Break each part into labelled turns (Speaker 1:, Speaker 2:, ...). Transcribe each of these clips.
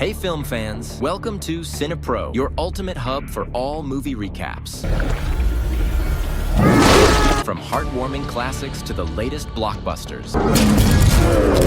Speaker 1: Hey film fans, welcome to CinePro, your ultimate hub for all movie recaps. From heartwarming classics to the latest blockbusters.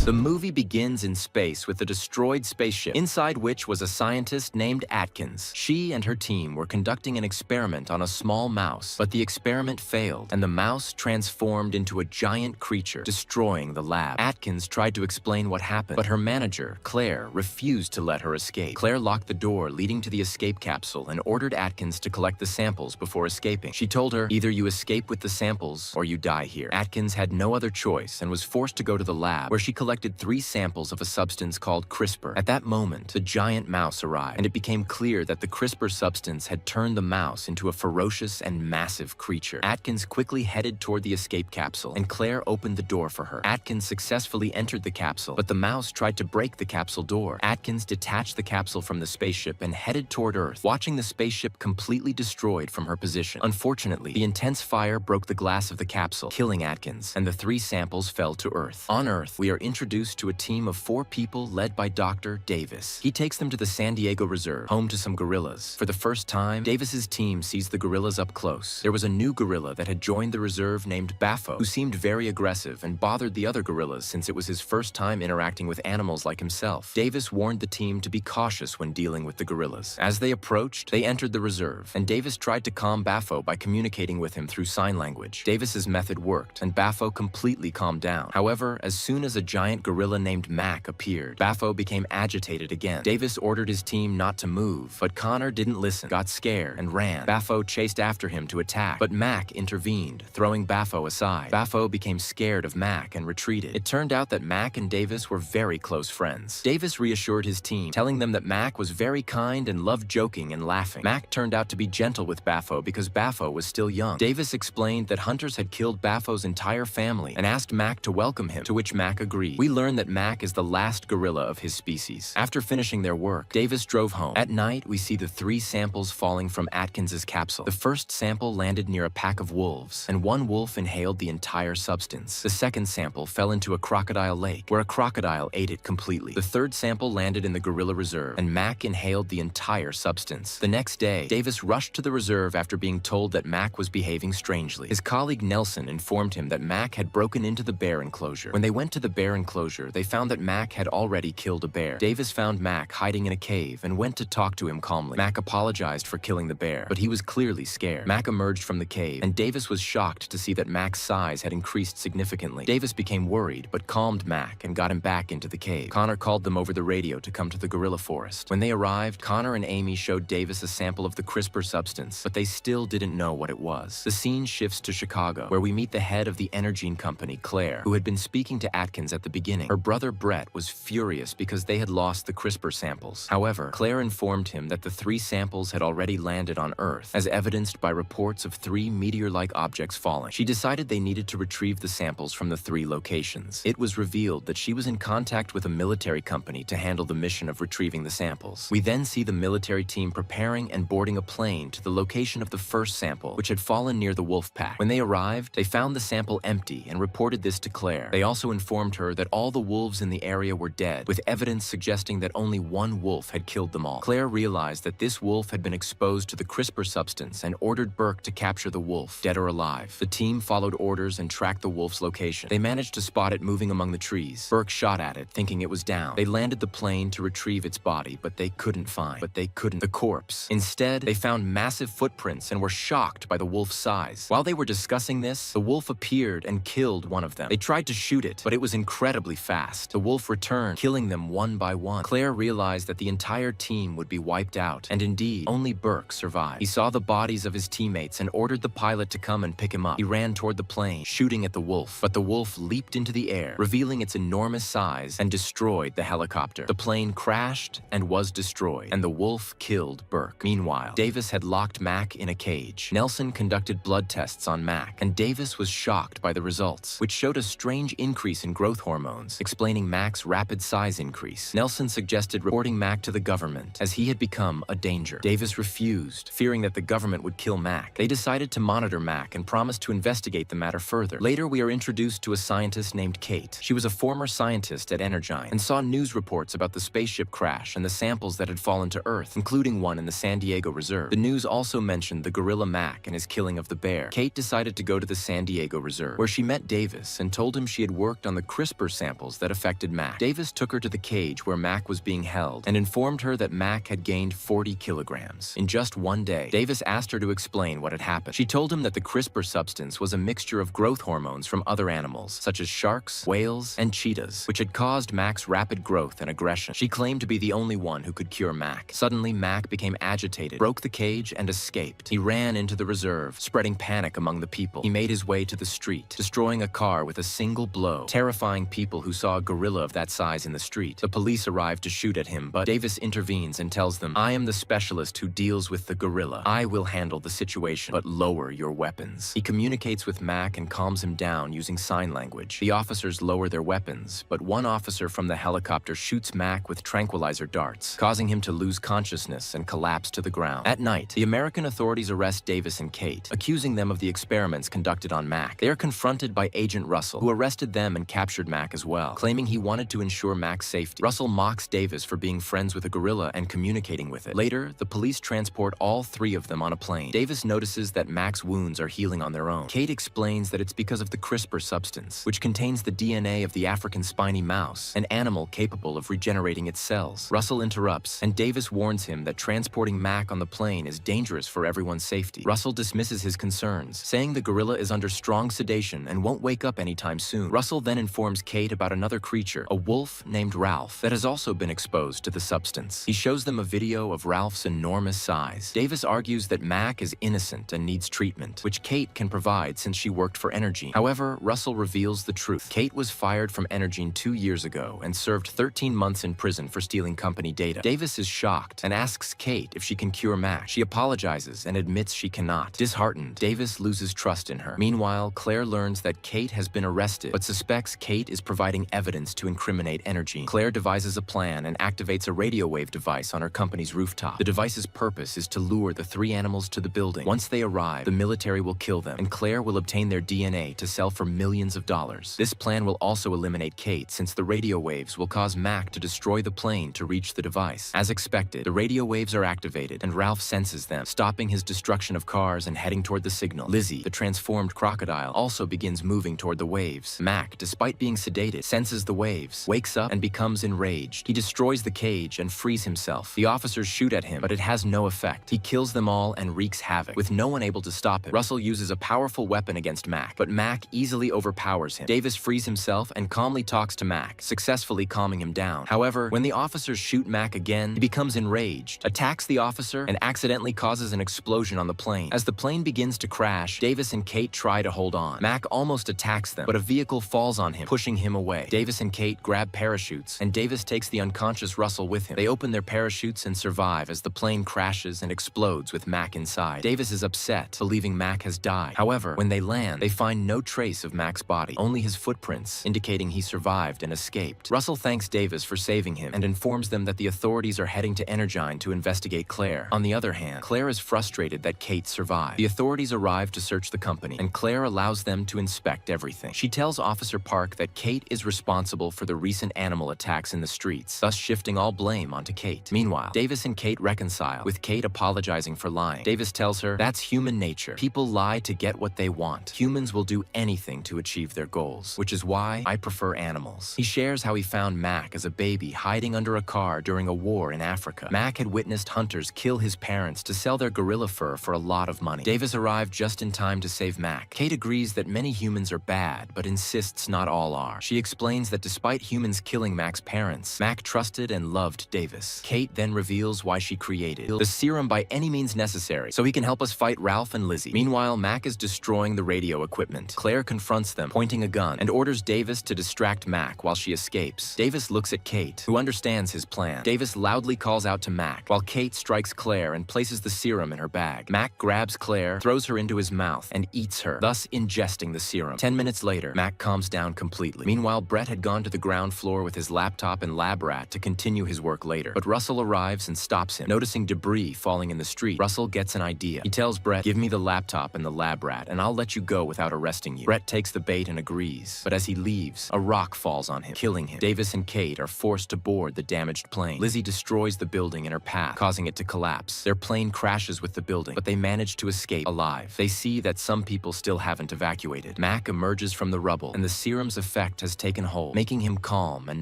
Speaker 1: The movie begins in space with a destroyed spaceship, inside which was a scientist named Atkins. She and her team were conducting an experiment on a small mouse, but the experiment failed, and the mouse transformed into a giant creature, destroying the lab. Atkins tried to explain what happened, but her manager, Claire, refused to let her escape. Claire locked the door leading to the escape capsule and ordered Atkins to collect the samples before escaping. She told her, either you escape with the samples or you die here. Atkins had no other choice and was forced to go to the lab, where she collected 3 samples of a substance called CRISPR. At that moment, the giant mouse arrived, and it became clear that the CRISPR substance had turned the mouse into a ferocious and massive creature. Atkins quickly headed toward the escape capsule, and Claire opened the door for her. Atkins successfully entered the capsule, but the mouse tried to break the capsule door. Atkins detached the capsule from the spaceship and headed toward Earth, watching the spaceship completely destroyed from her position. Unfortunately, the intense fire broke the glass of the capsule, killing Atkins, and the 3 samples fell to Earth. On Earth, we are introduced to a team of 4 people led by Dr. Davis. He takes them to the San Diego Reserve, home to some gorillas. For the first time, Davis's team sees the gorillas up close. There was a new gorilla that had joined the reserve named Baffo, who seemed very aggressive and bothered the other gorillas since it was his first time interacting with animals like himself. Davis warned the team to be cautious when dealing with the gorillas. As they approached, they entered the reserve, and Davis tried to calm Baffo by communicating with him through sign language. Davis's method worked, and Baffo completely calmed down. However, as soon as a giant gorilla named Mac appeared, Baffo became agitated again. Davis ordered his team not to move, but Connor didn't listen, got scared, and ran. Baffo chased after him to attack, but Mac intervened, throwing Baffo aside. Baffo became scared of Mac and retreated. It turned out that Mac and Davis were very close friends. Davis reassured his team, telling them that Mac was very kind and loved joking and laughing. Mac turned out to be gentle with Baffo because Baffo was still young. Davis explained that hunters had killed Baffo's entire family and asked Mac to welcome him, to which Mac agreed. We learn that Mac is the last gorilla of his species. After finishing their work, Davis drove home. At night, we see the 3 samples falling from Atkins's capsule. The first sample landed near a pack of wolves, and one wolf inhaled the entire substance. The second sample fell into a crocodile lake, where a crocodile ate it completely. The third sample landed in the gorilla reserve, and Mac inhaled the entire substance. The next day, Davis rushed to the reserve after being told that Mac was behaving strangely. His colleague Nelson informed him that Mac had broken into the bear enclosure. When they went to the bear enclosure, they found that Mac had already killed a bear. Davis found Mac hiding in a cave and went to talk to him calmly. Mac apologized for killing the bear, but he was clearly scared. Mac emerged from the cave, and Davis was shocked to see that Mac's size had increased significantly. Davis became worried, but calmed Mac and got him back into the cave. Connor called them over the radio to come to the gorilla forest. When they arrived, Connor and Amy showed Davis a sample of the CRISPR substance, but they still didn't know what it was. The scene shifts to Chicago, where we meet the head of the Energene company, Claire, who had been speaking to Atkins at the beginning. Her brother Brett was furious because they had lost the CRISPR samples. However, Claire informed him that the 3 samples had already landed on Earth, as evidenced by reports of 3 meteor-like objects falling. She decided they needed to retrieve the samples from the 3 locations. It was revealed that she was in contact with a military company to handle the mission of retrieving the samples. We then see the military team preparing and boarding a plane to the location of the first sample, which had fallen near the wolf pack. When they arrived, they found the sample empty and reported this to Claire. They also informed her that all the wolves in the area were dead, with evidence suggesting that only one wolf had killed them all. Claire realized that this wolf had been exposed to the CRISPR substance and ordered Burke to capture the wolf, dead or alive. The team followed orders and tracked the wolf's location. They managed to spot it moving among the trees. Burke shot at it, thinking it was down. They landed the plane to retrieve its body, but they couldn't find the corpse. Instead, they found massive footprints and were shocked by the wolf's size. While they were discussing this, the wolf appeared and killed one of them. They tried to shoot it, but it was incredibly fast. The wolf returned, killing them one by one. Claire realized that the entire team would be wiped out, and indeed, only Burke survived. He saw the bodies of his teammates and ordered the pilot to come and pick him up. He ran toward the plane, shooting at the wolf, but the wolf leaped into the air, revealing its enormous size, and destroyed the helicopter. The plane crashed and was destroyed, and the wolf killed Burke. Meanwhile, Davis had locked Mac in a cage. Nelson conducted blood tests on Mac, and Davis was shocked by the results, which showed a strange increase in growth hormone hormones, explaining Mac's rapid size increase. Nelson suggested reporting Mac to the government, as he had become a danger. Davis refused, fearing that the government would kill Mac. They decided to monitor Mac and promised to investigate the matter further. Later, we are introduced to a scientist named Kate. She was a former scientist at Energine and saw news reports about the spaceship crash and the samples that had fallen to Earth, including one in the San Diego Reserve. The news also mentioned the gorilla Mac and his killing of the bear. Kate decided to go to the San Diego Reserve, where she met Davis and told him she had worked on the CRISPR samples that affected Mac. Davis took her to the cage where Mac was being held and informed her that Mac had gained 40 kilograms in just one day. Davis asked her to explain what had happened. She told him that the CRISPR substance was a mixture of growth hormones from other animals, such as sharks, whales, and cheetahs, which had caused Mac's rapid growth and aggression. She claimed to be the only one who could cure Mac. Suddenly, Mac became agitated, broke the cage, and escaped. He ran into the reserve, spreading panic among the people. He made his way to the street, destroying a car with a single blow, terrifying people who saw a gorilla of that size in the street. The police arrived to shoot at him, but Davis intervenes and tells them, "I am the specialist who deals with the gorilla. I will handle the situation, but lower your weapons." He communicates with Mac and calms him down using sign language. The officers lower their weapons, but one officer from the helicopter shoots Mac with tranquilizer darts, causing him to lose consciousness and collapse to the ground. At night, the American authorities arrest Davis and Kate, accusing them of the experiments conducted on Mac. They are confronted by Agent Russell, who arrested them and captured Mac as well, claiming he wanted to ensure Mac's safety. Russell mocks Davis for being friends with a gorilla and communicating with it. Later, the police transport all three of them on a plane. Davis notices that Mac's wounds are healing on their own. Kate explains that it's because of the CRISPR substance, which contains the DNA of the African spiny mouse, an animal capable of regenerating its cells. Russell interrupts, and Davis warns him that transporting Mac on the plane is dangerous for everyone's safety. Russell dismisses his concerns, saying the gorilla is under strong sedation and won't wake up anytime soon. Russell then informs Kate about another creature, a wolf named Ralph, that has also been exposed to the substance. He shows them a video of Ralph's enormous size. Davis argues that Mac is innocent and needs treatment, which Kate can provide since she worked for Energine. However, Russell reveals the truth. Kate was fired from Energine 2 years ago and served 13 months in prison for stealing company data. Davis is shocked and asks Kate if she can cure Mac. She apologizes and admits she cannot. Disheartened, Davis loses trust in her. Meanwhile, Claire learns that Kate has been arrested, but suspects Kate is providing evidence to incriminate Energine. Claire devises a plan and activates a radio wave device on her company's rooftop. The device's purpose is to lure the three animals to the building. Once they arrive, the military will kill them, and Claire will obtain their DNA to sell for millions of dollars. This plan will also eliminate Kate, since the radio waves will cause Mac to destroy the plane to reach the device. As expected, the radio waves are activated, and Ralph senses them, stopping his destruction of cars and heading toward the signal. Lizzie, the transformed crocodile, also begins moving toward the waves. Mac, despite being sedated, senses the waves, wakes up, and becomes enraged. He destroys the cage and frees himself. The officers shoot at him, but it has no effect. He kills them all and wreaks havoc, with no one able to stop him. Russell uses a powerful weapon against Mac, but Mac easily overpowers him. Davis frees himself and calmly talks to Mac, successfully calming him down. However, when the officers shoot Mac again, he becomes enraged, attacks the officer, and accidentally causes an explosion on the plane. As the plane begins to crash, Davis and Kate try to hold on. Mac almost attacks them, but a vehicle falls on him, pushing him away. Davis and Kate grab parachutes, and Davis takes the unconscious Russell with him. They open their parachutes and survive as the plane crashes and explodes with Mac inside. Davis is upset, believing Mac has died. However, when they land, they find no trace of Mac's body, only his footprints, indicating he survived and escaped. Russell thanks Davis for saving him and informs them that the authorities are heading to Energine to investigate Claire. On the other hand, Claire is frustrated that Kate survived. The authorities arrive to search the company, and Claire allows them to inspect everything. She tells Officer Park that Kate is responsible for the recent animal attacks in the streets, thus shifting all blame onto Kate. Meanwhile, Davis and Kate reconcile, with Kate apologizing for lying. Davis tells her, "That's human nature. People lie to get what they want. Humans will do anything to achieve their goals, which is why I prefer animals." He shares how he found Mac as a baby hiding under a car during a war in Africa. Mac had witnessed hunters kill his parents to sell their gorilla fur for a lot of money. Davis arrived just in time to save Mac. Kate agrees that many humans are bad, but insists not all are. She explains that despite humans killing Mac's parents, Mac trusted and loved Davis. Kate then reveals why she created the serum by any means necessary, so he can help us fight Ralph and Lizzie. Meanwhile, Mac is destroying the radio equipment. Claire confronts them, pointing a gun, and orders Davis to distract Mac while she escapes. Davis looks at Kate, who understands his plan. Davis loudly calls out to Mac, while Kate strikes Claire and places the serum in her bag. Mac grabs Claire, throws her into his mouth, and eats her, thus ingesting the serum. 10 minutes later, Mac calms down completely. Meanwhile, Meanwhile, Brett had gone to the ground floor with his laptop and lab rat to continue his work later. But Russell arrives and stops him. Noticing debris falling in the street, Russell gets an idea. He tells Brett, "Give me the laptop and the lab rat, and I'll let you go without arresting you." Brett takes the bait and agrees. But as he leaves, a rock falls on him, killing him. Davis and Kate are forced to board the damaged plane. Lizzie destroys the building in her path, causing it to collapse. Their plane crashes with the building, but they manage to escape alive. They see that some people still haven't evacuated. Mac emerges from the rubble, and the serum's effect has taken hold, making him calm and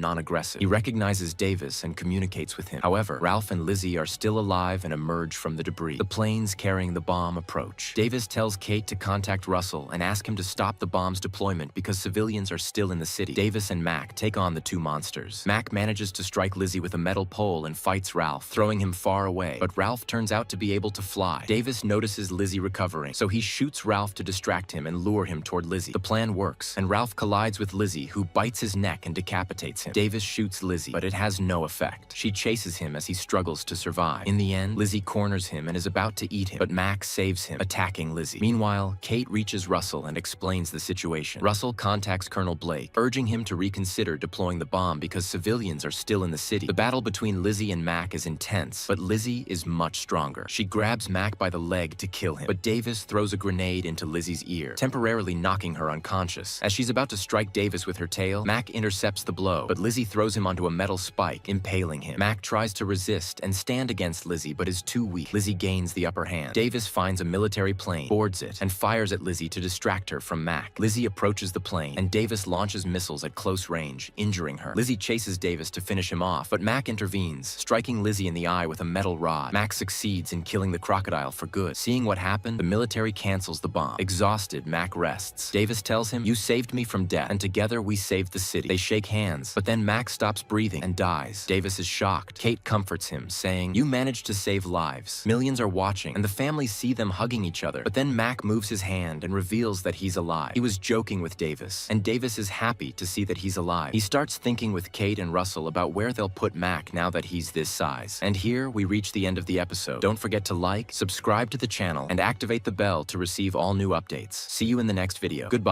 Speaker 1: non-aggressive. He recognizes Davis and communicates with him. However, Ralph and Lizzie are still alive and emerge from the debris. The planes carrying the bomb approach. Davis tells Kate to contact Russell and ask him to stop the bomb's deployment because civilians are still in the city. Davis and Mac take on the two monsters. Mac manages to strike Lizzie with a metal pole and fights Ralph, throwing him far away, but Ralph turns out to be able to fly. Davis notices Lizzie recovering, so he shoots Ralph to distract him and lure him toward Lizzie. The plan works, and Ralph collides with Lizzie, who bites his neck and decapitates him. Davis shoots Lizzie, but it has no effect. She chases him as he struggles to survive. In the end, Lizzie corners him and is about to eat him, but Mac saves him, attacking Lizzie. Meanwhile, Kate reaches Russell and explains the situation. Russell contacts Colonel Blake, urging him to reconsider deploying the bomb because civilians are still in the city. The battle between Lizzie and Mac is intense, but Lizzie is much stronger. She grabs Mac by the leg to kill him, but Davis throws a grenade into Lizzie's ear, temporarily knocking her unconscious. As she's about to strike Davis with her tail, Mac intercepts the blow, but Lizzie throws him onto a metal spike, impaling him. Mac tries to resist and stand against Lizzie, but is too weak. Lizzie gains the upper hand. Davis finds a military plane, boards it, and fires at Lizzie to distract her from Mac. Lizzie approaches the plane, and Davis launches missiles at close range, injuring her. Lizzie chases Davis to finish him off, but Mac intervenes, striking Lizzie in the eye with a metal rod. Mac succeeds in killing the crocodile for good. Seeing what happened, the military cancels the bomb. Exhausted, Mac rests. Davis tells him, "You saved me from death, and together we saved the city." They shake hands, but then Mac stops breathing and dies. Davis is shocked. Kate comforts him, saying, "You managed to save lives. Millions are watching, and the families see them hugging each other." But then Mac moves his hand and reveals that he's alive. He was joking with Davis, and Davis is happy to see that he's alive. He starts thinking with Kate and Russell about where they'll put Mac now that he's this size. And here we reach the end of the episode. Don't forget to like, subscribe to the channel, and activate the bell to receive all new updates. See you in the next video. Goodbye.